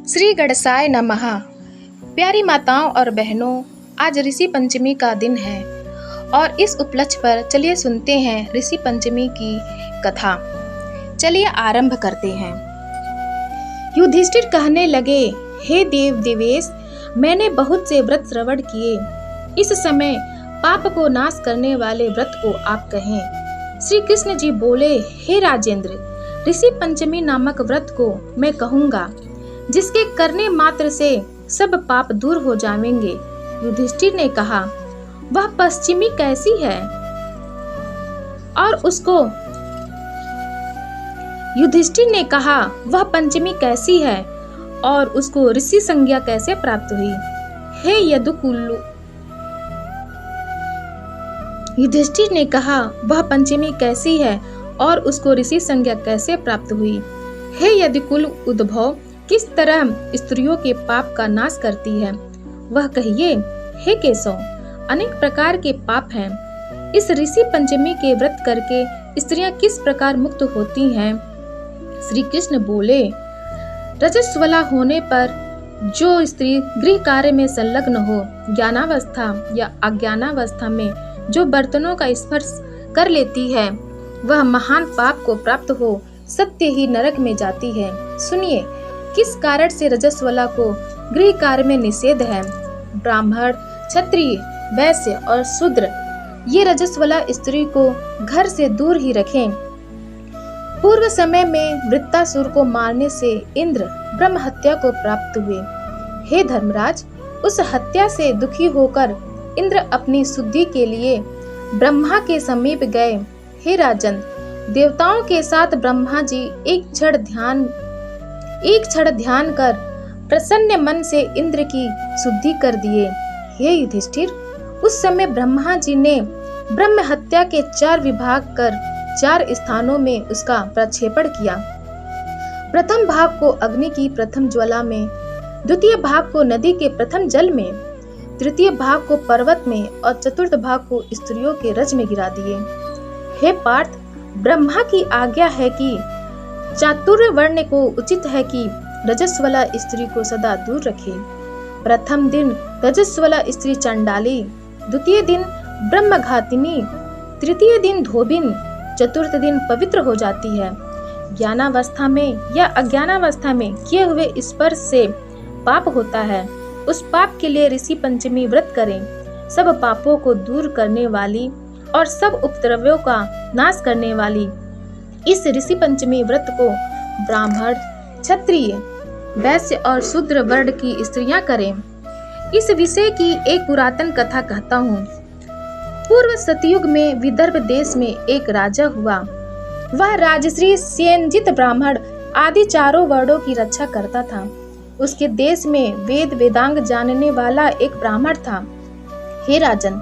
श्री गणेशाय नमः। प्यारी माताओं और बहनों, आज ऋषि पंचमी का दिन है और इस उपलक्ष्य पर चलिए सुनते हैं ऋषि पंचमी की कथा। चलिए आरंभ करते हैं। युधिष्ठिर कहने लगे, हे देव देवेश, मैंने बहुत से व्रत श्रवण किए। इस समय पाप को नाश करने वाले व्रत को आप कहें। श्री कृष्ण जी बोले, हे राजेंद्र, ऋषि पंचमी नामक व्रत को मैं कहूँगा, जिसके करने मात्र से सब पाप दूर हो जाएंगे। युधिष्ठिर ने कहा, वह पश्चिमी कैसी है और उसको युधिष्ठिर ने कहा, वह पंचमी कैसी है और उसको ऋषि संज्ञा कैसे प्राप्त हुई? हे यदुकुल, युधिष्ठिर ने कहा, वह पंचमी कैसी है और उसको ऋषि संज्ञा कैसे प्राप्त हुई? हे यदुकुल उद्भव, किस तरह स्त्रियों के पाप का नाश करती है, वह कहिए। हे केशव, अनेक प्रकार के पाप हैं। इस ऋषि पंचमी के व्रत करके स्त्रियां किस प्रकार मुक्त होती हैं? श्री कृष्ण बोले, रजस्वला होने पर जो स्त्री गृह कार्य में संलग्न हो, ज्ञानावस्था या अज्ञानावस्था में जो बर्तनों का स्पर्श कर लेती है, वह महान पाप को प्राप्त हो सत्य ही नरक में जाती है। सुनिए, किस कारण से रजस्वला को गृह कार्य में निषेध है? ब्राह्मण, क्षत्रिय, वैश्य और शूद्र ये रजस्वला स्त्री को घर से दूर ही रखें। पूर्व समय में वृत्तासुर को मारने से इंद्र ब्रह्म हत्या को प्राप्त हुए। हे धर्मराज, उस हत्या से दुखी होकर इंद्र अपनी शुद्धि के लिए ब्रह्मा के समीप गए। हे राजन, देवताओं के साथ ब्रह्मा जी एक क्षण ध्यान कर प्रसन्न मन से इंद्र की शुद्धि कर दिए। हे युधिष्ठिर, उस समय ब्रह्मा जी ने ब्रह्म हत्या के 4 विभाग कर 4 स्थानों में उसका प्रक्षेपण किया। प्रथम भाग को अग्नि की प्रथम ज्वाला में, द्वितीय भाग को नदी के प्रथम जल में, तृतीय भाग को पर्वत में और चतुर्थ भाग को स्त्रियों के रज में गिरा दिए। हे पार्थ, ब्रह्मा की आज्ञा है कि चातुर्य वर्ण को उचित है कि रजस्वला स्त्री को सदा दूर रखे। प्रथम दिन रजस्वला स्त्री चंडाली, द्वितीय दिन ब्रह्मघातिनी, तृतीय दिन धोबिन, चतुर्थ दिन पवित्र हो जाती है। ज्ञानावस्था में या अज्ञानावस्था में किए हुए स्पर्श से पाप होता है। उस पाप के लिए ऋषि पंचमी व्रत करें। सब पापों को दूर करने वाली और सब उपद्रव्यों का नाश करने वाली इस ऋषि पंचमी व्रत को ब्राह्मण, क्षत्रिय, वैश्य और शूद्र वर्ण की स्त्रियां करें। इस विषय की एक पुरातन कथा कहता हूँ। पूर्व सतयुग में विदर्भ देश में एक राजा हुआ। वह राजश्री, सेनजित, ब्राह्मण आदि चारों वर्णों की रक्षा करता था। उसके देश में वेद वेदांग जानने वाला एक ब्राह्मण था। हे राजन,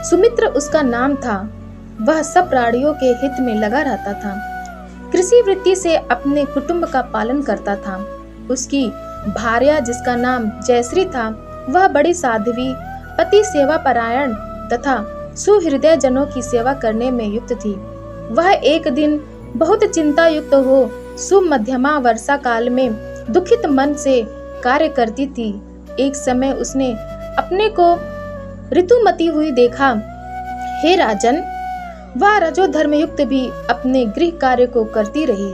सुमित्र उसका नाम था। वह सब प्राणियों के हित में लगा रहता था। कृषि वृत्ति से अपने कुटुंब का पालन करता था। उसकी भार्या, जिसका नाम जयश्री था, वह बड़ी साध्वी, पति सेवा परायण तथा सुहृदय जनों की सेवा करने में युक्त थी। वह एक दिन बहुत चिंता युक्त हो सुमध्यमा वर्षा काल में दुखित मन से कार्य करती थी। एक समय उसने अपने को ऋतुमती हुई देखा। हे राजन, वह रजो धर्म युक्त भी अपने गृह कार्य को करती रही।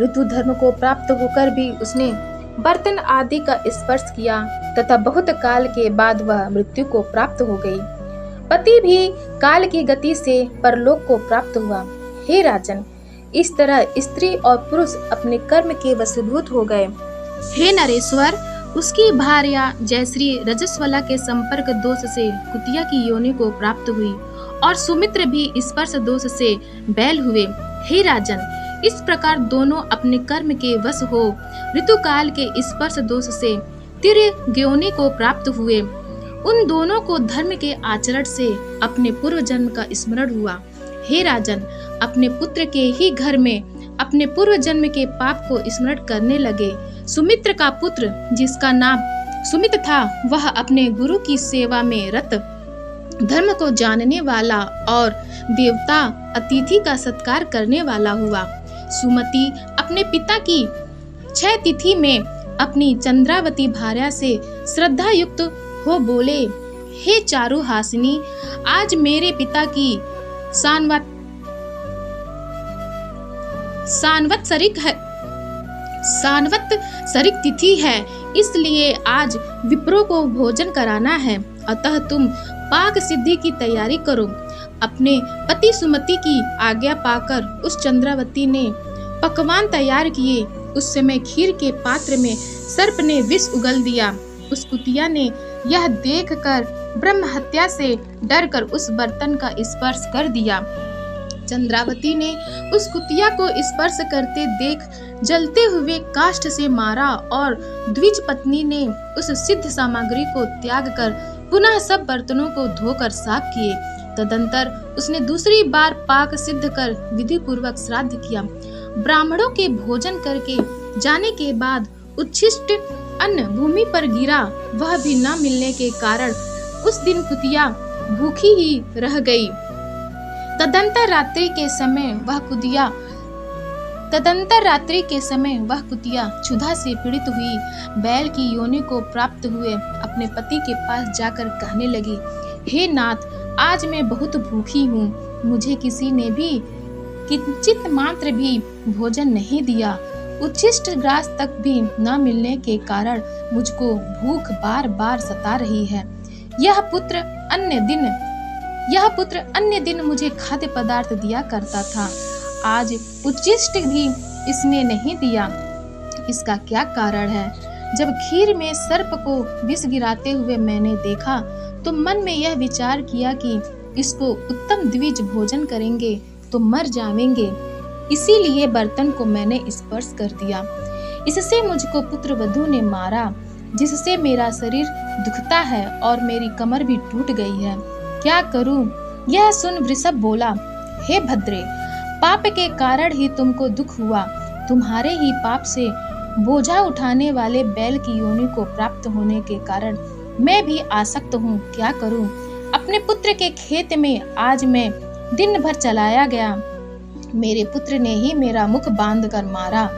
ऋतु धर्म को प्राप्त होकर भी उसने बर्तन आदि का स्पर्श किया तथा बहुत काल के बाद वह मृत्यु को प्राप्त हो गई। पति भी काल की गति से परलोक को प्राप्त हुआ। हे राजन, इस तरह स्त्री और पुरुष अपने कर्म के वशीभूत हो गए। हे नरेश्वर, उसकी भार्या जयश्री रजस्वला के संपर्क दोष से कुतिया की योनि को प्राप्त हुई और सुमित्र भी स्पर्श दोष से बैल हुए। हे राजन, इस प्रकार दोनों अपने कर्म के वश हो ऋतुकाल के स्पर्श दोष से तीर्य योनि को प्राप्त हुए। उन दोनों को धर्म के आचरण से अपने पूर्व जन्म का स्मरण हुआ। हे राजन, अपने पुत्र के ही घर में अपने पूर्व जन्म के पाप को स्मरण करने लगे। सुमित्र का पुत्र, जिसका नाम सुमित था, वह अपने गुरु की सेवा में रत, धर्म को जानने वाला और देवता अतिथि का सत्कार करने वाला हुआ। सुमति अपने पिता की 6 तिथि में अपनी चंद्रावती भार्या से श्रद्धा युक्त हो बोले, हे चारु हासिनी, आज मेरे पिता की सानवत्सरिक तिथि है, इसलिए आज विप्रों को भोजन कराना है। अतः तुम पाक सिद्धि की तैयारी करो। अपने पति सुमति की आज्ञा पाकर उस चंद्रावती ने पकवान तैयार किए। उस समय खीर के पात्र में सर्प ने विष उगल दिया। उस कुतिया ने यह देखकर ब्रह्म हत्या से डरकर उस बर्तन का स्पर्श कर दिया। चंद्रावती ने उस कुतिया को स्पर्श करते देख जलते हुए काष्ठ से मारा और द्विज पत्नी ने उस सिद्ध सामग्री को त्याग कर पुनः सब बर्तनों को धोकर साफ किए। तदंतर उसने दूसरी बार पाक सिद्ध कर विधि पूर्वक श्राद्ध किया। ब्राह्मणों के भोजन करके जाने के बाद उच्छिष्ट अन्न भूमि पर गिरा। वह भी न मिलने के कारण उस दिन कुतिया भूखी ही रह गई। तदंतर रात्रि के समय वह कुतिया क्षुधा से पीड़ित हुई बैल की योनि को प्राप्त हुए अपने पति के पास जाकर कहने लगी, हे नाथ, आज मैं बहुत भूखी हूँ। मुझे किसी ने भी किंचित मात्र भी भोजन नहीं दिया। उच्छिष्ट ग्रास तक भी न मिलने के कारण मुझको भूख बार बार सता रही है। यह पुत्र अन्य दिन मुझे खाद्य पदार्थ दिया करता था। आज उच्छिष्ट भी इसने नहीं दिया। इसका क्या कारण है? जब खीर में सर्प को विष गिराते हुए मैंने देखा तो मन में यह विचार किया कि इसको उत्तम द्विज भोजन करेंगे तो मर जाएंगे। इसीलिए बर्तन को मैंने स्पर्श कर दिया। इससे मुझको पुत्र वधू ने मारा, जिससे मेरा शरीर दुखता है और मेरी कमर भी टूट गई है। क्या करूं? यह सुन वृषभ बोला, हे भद्रे, पाप के कारण ही तुमको दुख हुआ। तुम्हारे ही पाप से बोझा उठाने वाले बैल की योनि को प्राप्त होने के कारण मैं भी आसक्त हूँ। क्या करूँ? अपने पुत्र के खेत में आज मैं दिन भर चलाया गया। मेरे पुत्र ने ही मेरा मुख बांध कर मारा।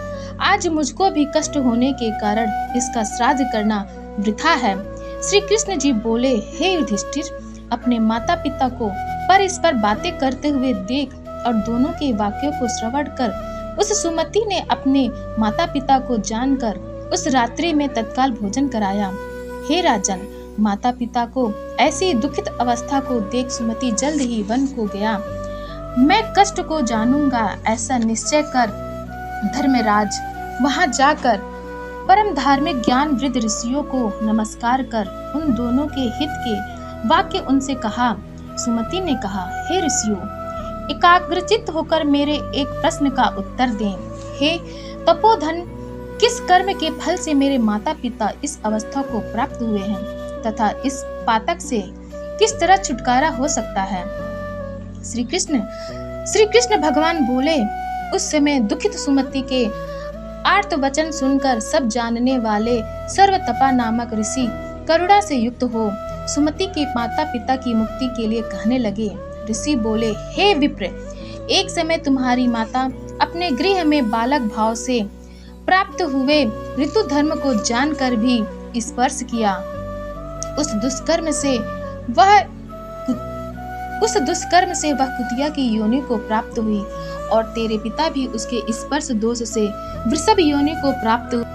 आज मुझको भी कष्ट होने के कारण इसका श्राद्ध करना वृथा है। श्री कृष्ण जी बोले, हे युधिष्ठिर, अपने माता पिता को परस्पर बातें करते हुए देख और दोनों के वाक्यों को श्रवण कर उस सुमति ने अपने माता पिता को जानकर उस रात्रि में तत्काल भोजन कराया। हे राजन, माता पिता को ऐसी दुखित अवस्था को देख सुमति जल्द ही वन को गया। मैं कष्ट को जानूंगा ऐसा निश्चय कर धर्मराज वहां जाकर परम धार्मिक ज्ञान वृद्ध ऋषियों को नमस्कार कर उन दोनों के हित के वाक्य उनसे कहा। सुमति ने कहा, हे ऋषियों, एकाग्रचित्त होकर मेरे एक प्रश्न का उत्तर दें। हे तपोधन, किस कर्म के फल से मेरे माता पिता इस अवस्था को प्राप्त हुए हैं तथा इस पातक से किस तरह छुटकारा हो सकता है? श्री कृष्ण भगवान बोले। उस समय दुखित सुमति के आर्त वचन सुनकर सब जानने वाले सर्वतपा नामक ऋषि करुणा से युक्त हो सुमति के माता पिता की मुक्ति के लिए कहने लगे। ऋषि बोले, हे विप्र, एक समय तुम्हारी माता अपने गृह में बालक भाव से प्राप्त हुए ऋतु धर्म को जानकर भी स्पर्श किया। उस दुष्कर्म से वह कुतिया की योनि को प्राप्त हुई और तेरे पिता भी उसके स्पर्श दोष से वृषभ योनि को प्राप्त हुए।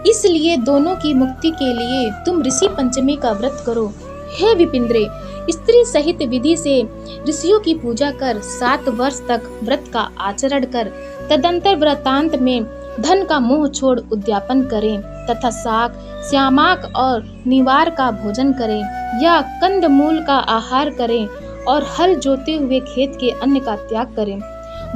इसलिए दोनों की मुक्ति के लिए तुम ऋषि पंचमी का व्रत करो। हे विपिंद्रे, स्त्री सहित विधि से ऋषियों की पूजा कर 7 वर्ष तक व्रत का आचरण कर तदंतर व्रतांत में धन का मोह छोड़ उद्यापन करें तथा शाक, श्यामाक और निवार का भोजन करें या कंदमूल का आहार करें और हल जोते हुए खेत के अन्न का त्याग करें।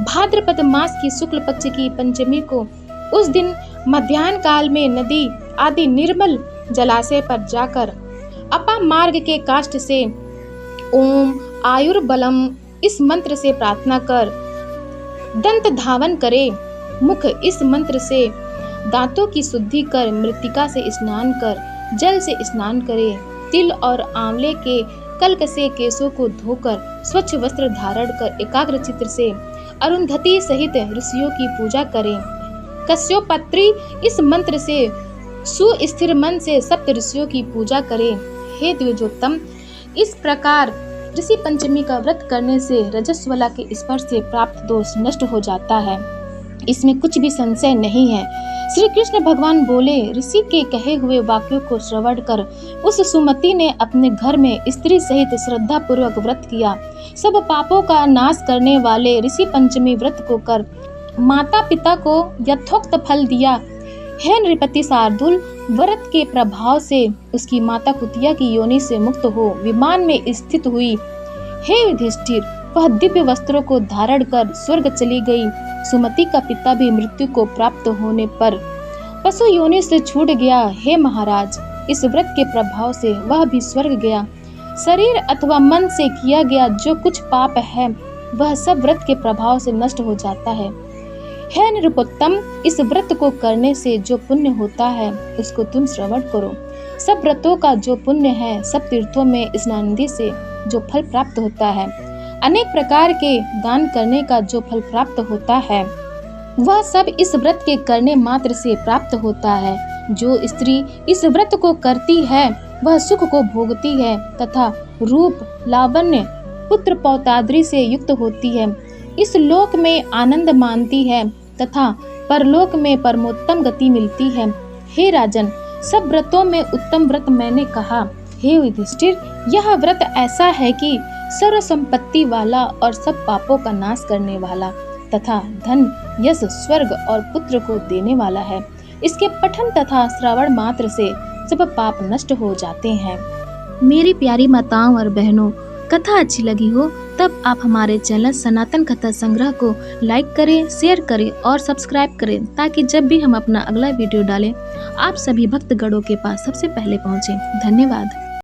भाद्रपद मास की शुक्ल पक्ष की पंचमी को उस दिन मध्याह्न काल में नदी आदि निर्मल जलाशय पर जाकर अपा मार्ग के काष्ठ से ओम आयुर्बलम इस मंत्र से प्रार्थना कर दंत धावन करे। मुख इस मंत्र से दांतों की शुद्धि कर मृत्तिका से स्नान कर जल से स्नान करे। तिल और आंवले के कल्क से केशों को धोकर स्वच्छ वस्त्र धारण कर एकाग्रचित्त से अरुंधति सहित ऋषियों की पूजा करें। कश्योपत्री इस मंत्र से सुस्थिर मन से सप्त ऋषियों की पूजा करें। हे द्विजोत्तम, इस प्रकार ऋषि पंचमी का व्रत करने से रजस्वला के स्पर्श से प्राप्त दोष नष्ट हो जाता है, इसमें कुछ भी संशय नहीं है। श्री कृष्ण भगवान बोले, ऋषि के कहे हुए वाक्यों को श्रवण कर उस सुमति ने अपने घर में स्त्री सहित श्रद्धा पूर्वक व्रत किया। सब पापों का नाश करने वाले ऋषि पंचमी व्रत को कर माता पिता को यथोक्त फल दिया। हे नृपति शार्दूल, व्रत के प्रभाव से उसकी माता कुतिया की योनि से मुक्त हो विमान में स्थित हुई। हे युधिष्ठिर, वह दिव्य वस्त्रों को धारण कर स्वर्ग चली गई। सुमति का पिता भी मृत्यु को प्राप्त होने पर पशु योनि से छूट गया। हे महाराज, इस व्रत के प्रभाव से वह भी स्वर्ग गया। शरीर अथवा मन से किया गया जो कुछ पाप है वह सब व्रत के प्रभाव से नष्ट हो जाता है। हे नृपोत्तम, इस व्रत को करने से जो पुण्य होता है उसको तुम श्रवण करो। सब व्रतों का जो पुण्य है, सब तीर्थों में स्नानादि से जो फल प्राप्त होता है, अनेक प्रकार के दान करने का जो फल प्राप्त होता है, वह सब इस व्रत के करने मात्र से प्राप्त होता है। जो स्त्री इस व्रत को करती है वह सुख को भोगती है तथा रूप, लावण्य, पुत्र पौत्रादि से युक्त होती है। इस लोक में आनंद मानती है तथा परलोक में परमोत्तम गति मिलती है। हे राजन, सब व्रतों में उत्तम व्रत मैंने कहा। हे युधिष्ठिर, यह व्रत ऐसा है कि सर्व संपत्ति वाला और सब पापों का नाश करने वाला तथा धन, यश, स्वर्ग और पुत्र को देने वाला है। इसके पठन तथा श्रवण मात्र से सब पाप नष्ट हो जाते हैं। मेरी प्यारी माताओं और बहनों, कथा अच्छी लगी हो तब आप हमारे चैनल सनातन कथा संग्रह को लाइक करें, शेयर करें और सब्सक्राइब करें ताकि जब भी हम अपना अगला वीडियो डालें आप सभी भक्तगणों के पास सबसे पहले पहुंचें। धन्यवाद।